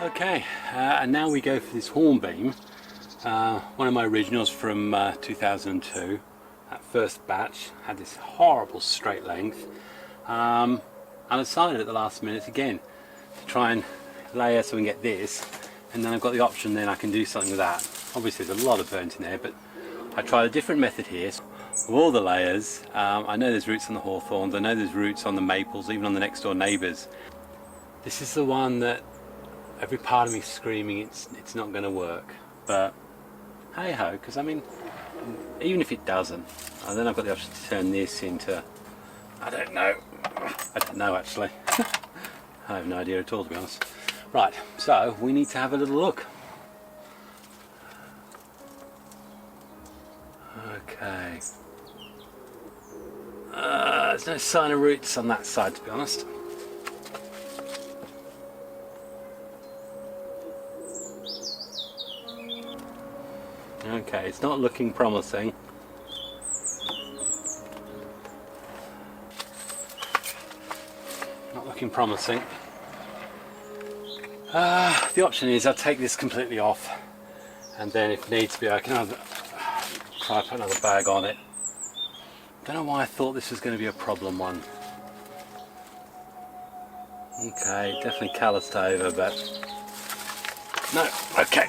Okay, and now we go for this hornbeam, one of my originals from 2002. That first batch had this horrible straight length, and I decided at the last minute again to try and layer so we can get this, and then I've got the option then I can do something with that. Obviously there's a lot of burnt in there, but I tried a different method here. Of all the layers, I know there's roots on the hawthorns, I know there's roots on the maples, even on the next door neighbours. This is the one that every part of me is screaming it's not going to work, but hey ho, because I mean, even if it doesn't, then I've got the option to turn this into, I don't know actually. I have no idea at all, to be honest. Right, so we need to have a little look. Okay. There's no sign of roots on that side, to be honest. Okay, it's not looking promising. Not looking promising. The option is I'll take this completely off, and then if needs be I can try to put another bag on it. Don't know why I thought this was going to be a problem one. Okay, definitely calloused over, but no, okay.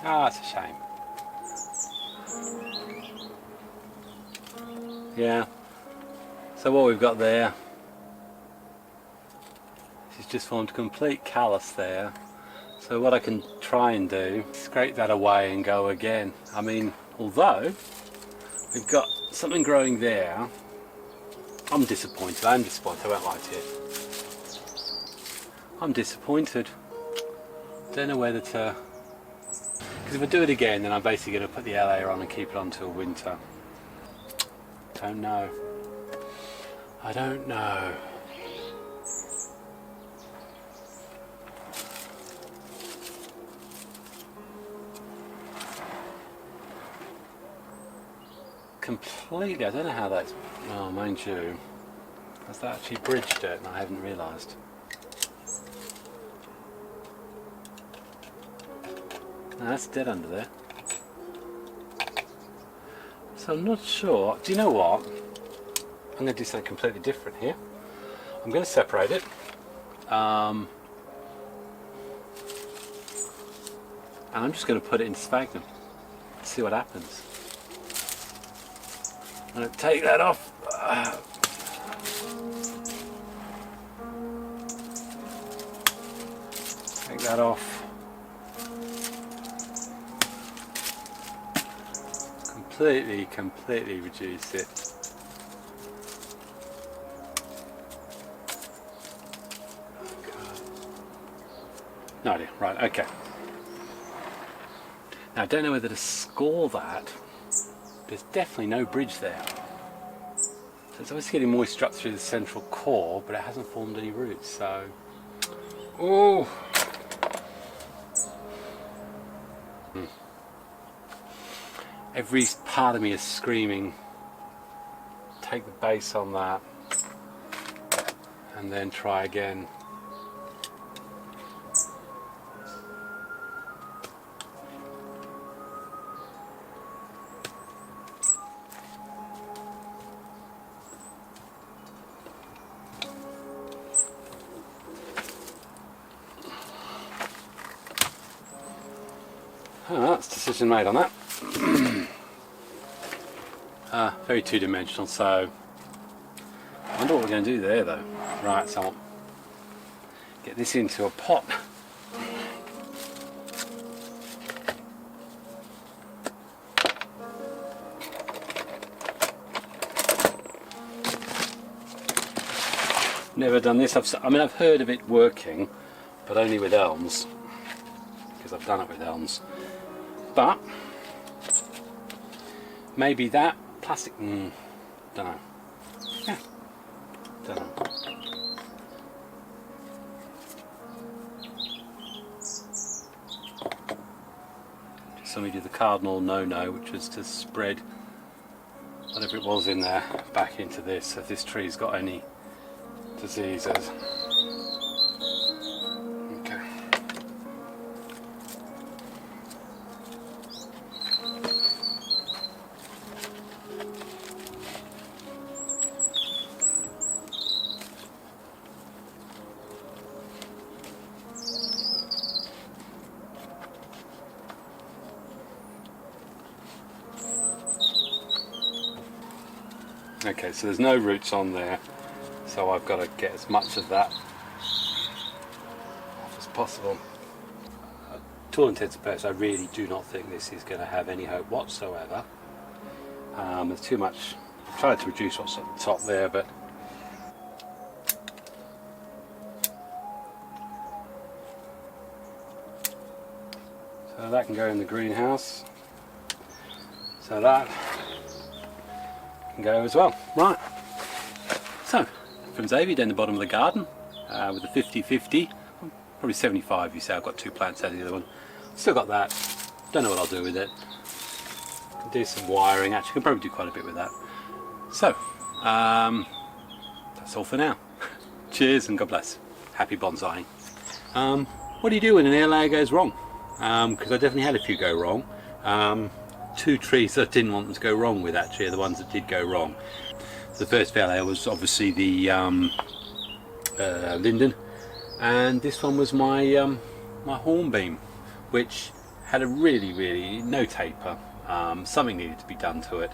Ah, it's a shame. Yeah, so what we've got there is just formed complete callus there. So what I can try and do, scrape that away and go again. I mean, although we've got something growing there, I'm disappointed. I won't lie to you. I'm disappointed. Don't know whether to, because if I do it again then I'm basically going to put the layer on and keep it on till winter. Don't know. I don't know. Completely, I don't know how that's, oh mind you, has that actually bridged it and I haven't realised. No, that's dead under there. So I'm not sure. Do you know what? I'm going to do something completely different here. I'm going to separate it. And I'm just going to put it in sphagnum. See what happens. I'm going to take that off. Take that off. Completely reduce it. No idea. Right, okay. Now I don't know whether to score that. There's definitely no bridge there. So it's obviously getting moisture up through the central core, but it hasn't formed any roots, so... Oh! Every part of me is screaming, take the base on that, and then try again. Oh, that's decision made on that. Very two-dimensional, so I wonder what we're going to do there though. Right, so I'll get this into a pot. Never done this. I've heard of it working, but only with elms, because I've done it with elms. But maybe that plastic, don't know. Yeah, don't know. Just let me do the cardinal no-no, which was to spread whatever it was in there back into this, if this tree's got any diseases. Okay. Okay, so there's no roots on there, so I've got to get as much of that off as possible. To all intents and purposes, I really do not think this is going to have any hope whatsoever. There's too much. I've tried to reduce what's at the top there, but so that can go in the greenhouse. So that can go as well. Right. So from Xavier down the bottom of the garden with a 50-50, probably 75. You say I've got 2 plants out of the other one. Still got that. Don't know what I'll do with it. Can do some wiring. Actually, can probably do quite a bit with that. So that's all for now. Cheers and God bless. Happy bonsaiing. What do you do when an air layer goes wrong? Because I definitely had a few go wrong. 2 trees that I didn't want them to go wrong with actually are the ones that did go wrong. The first failure was obviously the linden, and this one was my my hornbeam, which had a really no taper. Something needed to be done to it.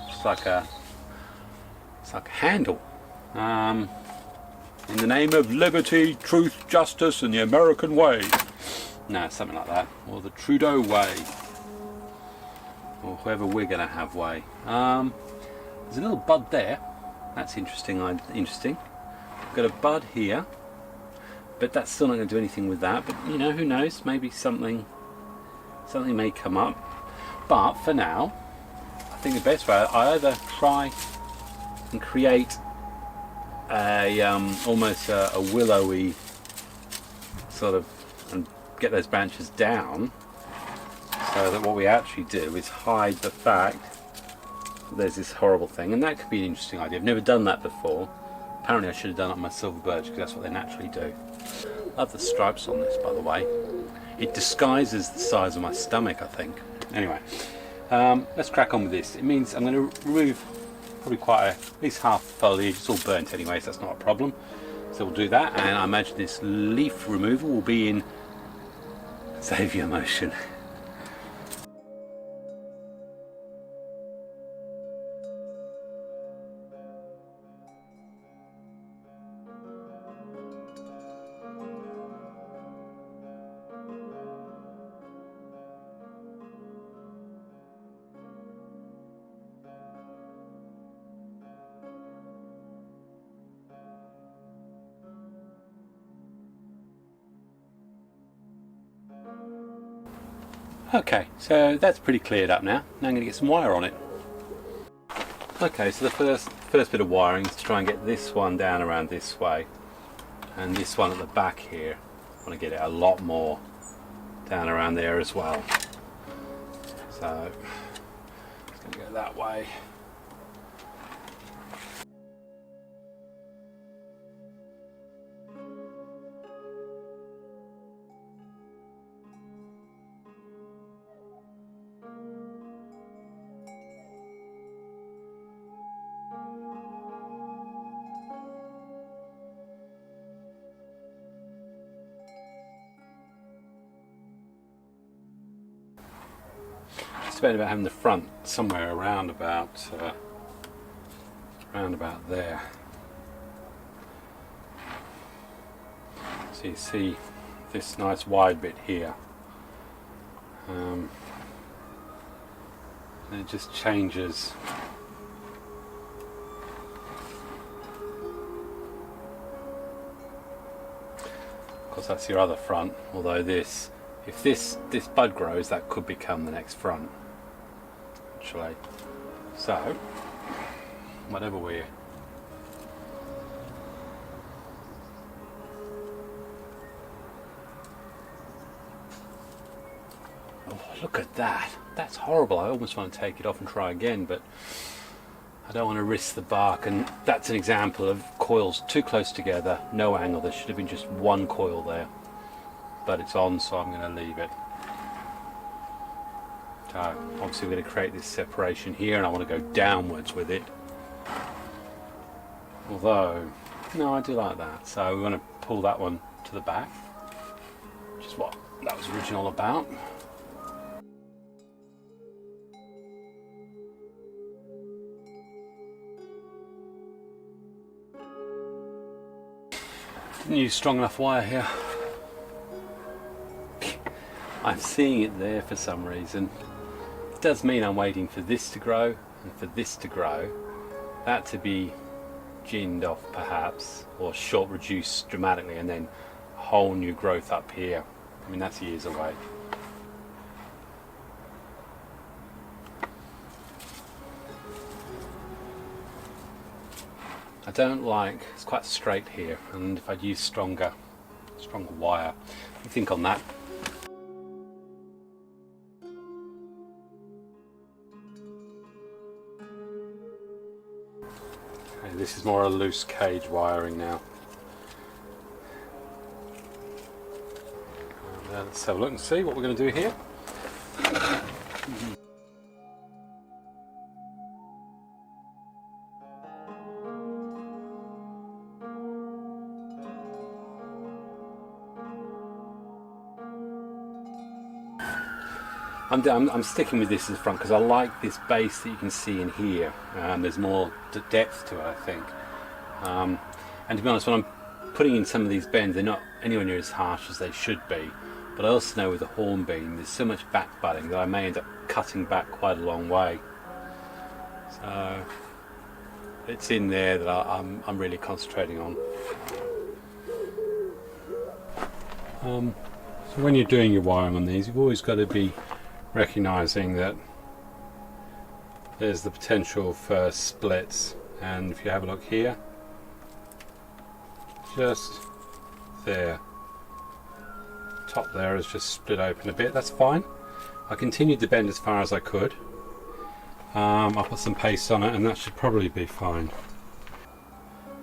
It's like a handle. In the name of liberty, truth, justice, and the American way. No, something like that, or the Trudeau way, or whoever we're going to have way. There's a little bud there. That's interesting. Interesting. Got a bud here, but that's still not going to do anything with that. But you know, who knows? Maybe something may come up. But for now, I think the best way, I either try and create a almost a willowy sort of, and get those branches down, so that what we actually do is hide the fact that there's this horrible thing, and that could be an interesting idea. I've never done that before. Apparently I should have done it on my silver birch, because that's what they naturally do. Love the stripes on this, by the way. It disguises the size of my stomach, I think. Anyway, let's crack on with this. It means I'm going to remove probably at least half the foliage. It's all burnt anyway, so that's not a problem. So we'll do that, and I imagine this leaf removal will be in Xavier motion. Okay, so that's pretty cleared up now. Now I'm going to get some wire on it. Okay, so the first bit of wiring is to try and get this one down around this way, and this one at the back here. I want to get it a lot more down around there as well. So it's going to go that way. About having the front somewhere around about there. So you see this nice wide bit here, and it just changes. Of course, that's your other front. Although if this bud grows, that could become the next front. Actually, so whatever we're look at that. That's horrible. I almost want to take it off and try again, but I don't want to risk the bark. And that's an example of coils too close together, no angle. There should have been just one coil there, but it's on, so I'm going to leave it. So obviously we're going to create this separation here, and I want to go downwards with it. Although, no, I do like that. So we want to pull that one to the back, which is what that was originally about. Didn't use strong enough wire here. I'm seeing it there for some reason. It does mean I'm waiting for this to grow and for this to grow. That to be ginned off perhaps, or short reduced dramatically, and then a whole new growth up here. I mean, that's years away. I don't like, it's quite straight here, and if I'd use stronger wire. What do you think on that? Okay, this is more a loose cage wiring now. Let's have a look and see what we're going to do here. I'm sticking with this as the front because I like this base that you can see in here. There's more depth to it, I think. And to be honest, when I'm putting in some of these bends, they're not anywhere near as harsh as they should be. But I also know with the hornbeam, there's so much back butting that I may end up cutting back quite a long way. So it's in there that I'm really concentrating on. So when you're doing your wiring on these, you've always got to be recognizing that there's the potential for splits, and if you have a look here, just there, top there is just split open a bit. That's fine. I continued to bend as far as I could. I'll put some paste on it and that should probably be fine.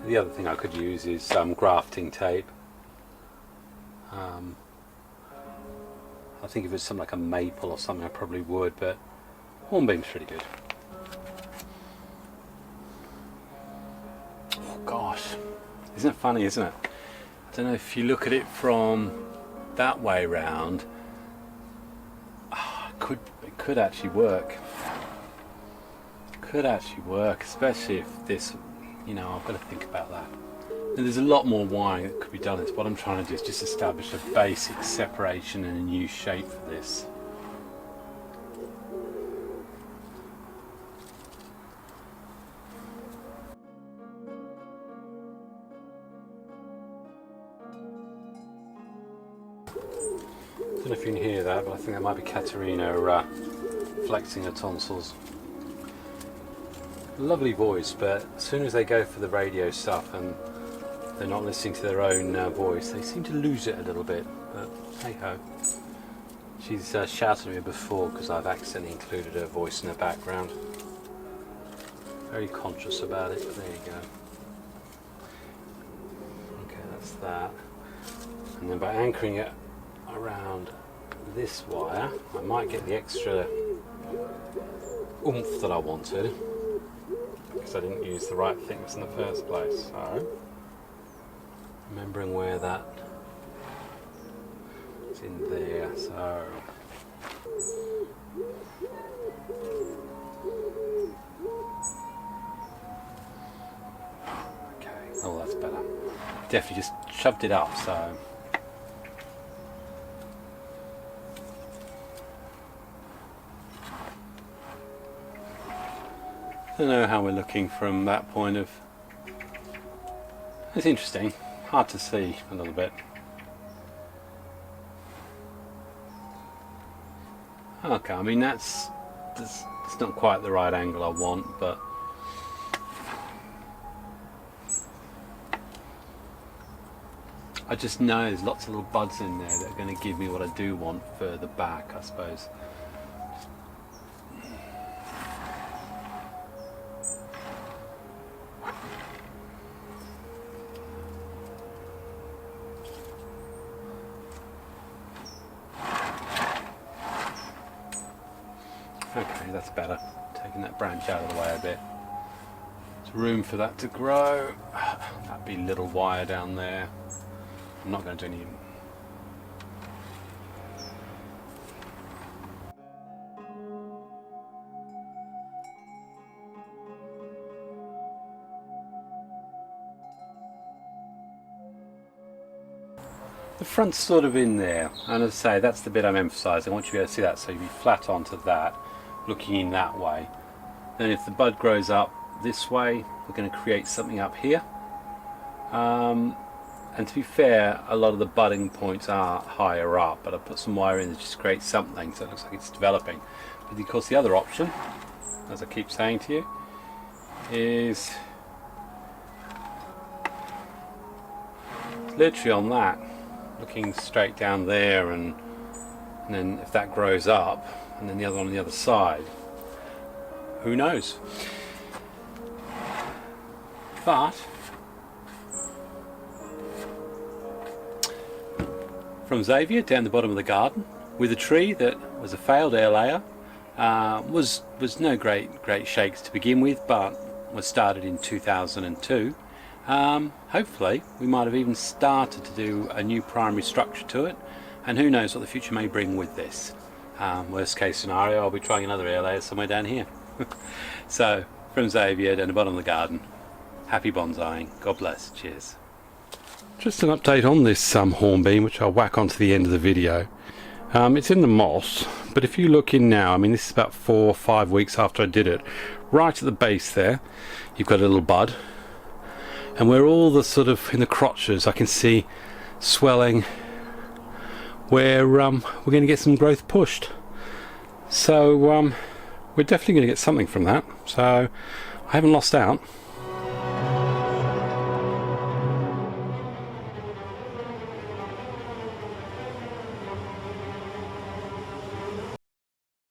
The other thing I could use is some grafting tape. I think if it's something like a maple or something I probably would, but hornbeam's pretty good. Oh gosh, isn't it funny, isn't it? I don't know if you look at it from that way round, it could actually work. Could actually work, especially if this, you know, I've got to think about that. And there's a lot more wiring that could be done. It's what I'm trying to do is just establish a basic separation and a new shape for this. I don't know if you can hear that, but I think that might be Katerina flexing her tonsils. Lovely voice, but as soon as they go for the radio stuff and they're not listening to their own voice, they seem to lose it a little bit, but hey ho. She's shouted at me before because I've accidentally included her voice in her background. Very conscious about it, but there you go. Okay, that's that. And then by anchoring it around this wire, I might get the extra oomph that I wanted, because I didn't use the right things in the first place. So, remembering where that is in there. So, okay. Oh, that's better. Definitely just shoved it up. So. I don't know how we're looking from that point of. It's interesting, hard to see a little bit. Okay, I mean that's not quite the right angle I want, but I just know there's lots of little buds in there that are going to give me what I do want further back, I suppose. Okay, that's better. Taking that branch out of the way a bit. There's room for that to grow. That'd be little wire down there. I'm not going to do any. The front's sort of in there, and as I say, that's the bit I'm emphasising. I want you to be able to see that, so you'll be flat onto that, looking in that way. Then if the bud grows up this way, we're going to create something up here. And to be fair, a lot of the budding points are higher up, but I put some wire in to just create something so it looks like it's developing. But of course the other option, as I keep saying to you, is literally on that, looking straight down there, and then if that grows up, and then the other one on the other side, who knows. But from Xavier down the bottom of the garden, with a tree that was a failed air layer, was no great shakes to begin with, but was started in 2002. Hopefully we might have even started to do a new primary structure to it, and who knows what the future may bring with this. Worst case scenario, I'll be trying another air layer somewhere down here. So from Xavier down the bottom of the garden, happy bonsaiing, God bless, cheers. Just an update on this hornbeam, which I'll whack onto the end of the video. It's in the moss, but if you look in now, I mean this is about 4 or 5 weeks after I did it, right at the base there you've got a little bud, and where all the sort of in the crotches I can see swelling, where we're going to get some growth pushed. So we're definitely going to get something from that, so I haven't lost out.